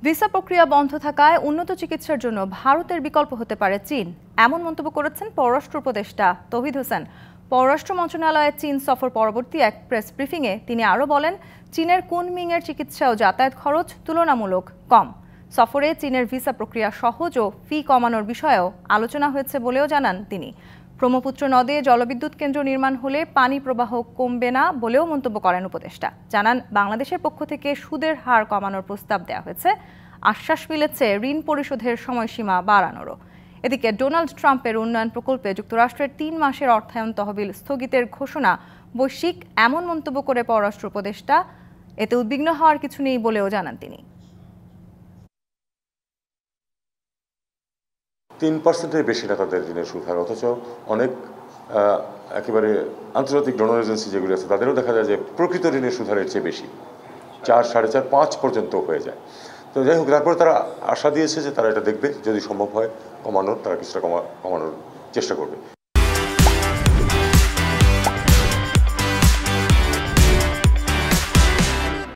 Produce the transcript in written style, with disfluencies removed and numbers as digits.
Visa প্রক্রিয়া বন্ধ থাকায় উন্নত চিকিৎসার জন্য ভারতের বিকল্প হতে পারে চীন, এমন মন্তব্য করেছেন পররাষ্ট্র উপদেষ্টা তৌহিদ হোসেন। পররাষ্ট্র মন্ত্রণালয়ের চীন সফর পরবর্তী এক প্রেস ব্রিফিংয়ে তিনি আরও বলেন, চীনের কুনমিংয়ের চিকিৎসা ও যাতায়াত খরচ তুলনামূলক কম। সফরে চীনের ভিসা প্রক্রিয়া সহজ ও ফি কমানোর বিষয়েও আলোচনা হয়েছে বলেও জানান তিনি। ব্রহ্মপুত্র নদে জলবিদ্যুৎ কেন্দ্র নির্মাণ হলে পানি প্রবাহ কমবে না বলেও মন্তব্য করেন উপদেষ্টা। জানান, বাংলাদেশের পক্ষ থেকে সুদের হার কমানোর প্রস্তাব দেওয়া হয়েছে। আশ্বাস মিলেছে ঋণ পরিশোধের সময়সীমা বাড়ানোরও। এদিকে ডোনাল্ড ট্রাম্পের উন্নয়ন প্রকল্পে যুক্তরাষ্ট্রের 3 মাসের অর্থায়ন তহবিল স্থগিতের ঘোষণা বৈশ্বিক, এমন মন্তব্য করে পররাষ্ট্র উপদেষ্টা এতে উদ্বিগ্ন হওয়ার কিছু নেই বলেও জানান তিনি। 3%-এর বেশি না তাদের ঋণের সুদ হার, অথচ অনেক একেবারে আন্তর্জাতিক ডোনার এজেন্সি যেগুলি আছে তাদেরও দেখা যায় যে প্রকৃত ঋণের সুদ হারের চেয়ে বেশি, 4, 4.5, 5 পর্যন্ত হয়ে যায়। তো যাই হোক, তারপরে তারা আশা দিয়েছে যে তারা এটা দেখবে, যদি সম্ভব হয় কমানোর, তারা কিছুটা কমানোর চেষ্টা করবে।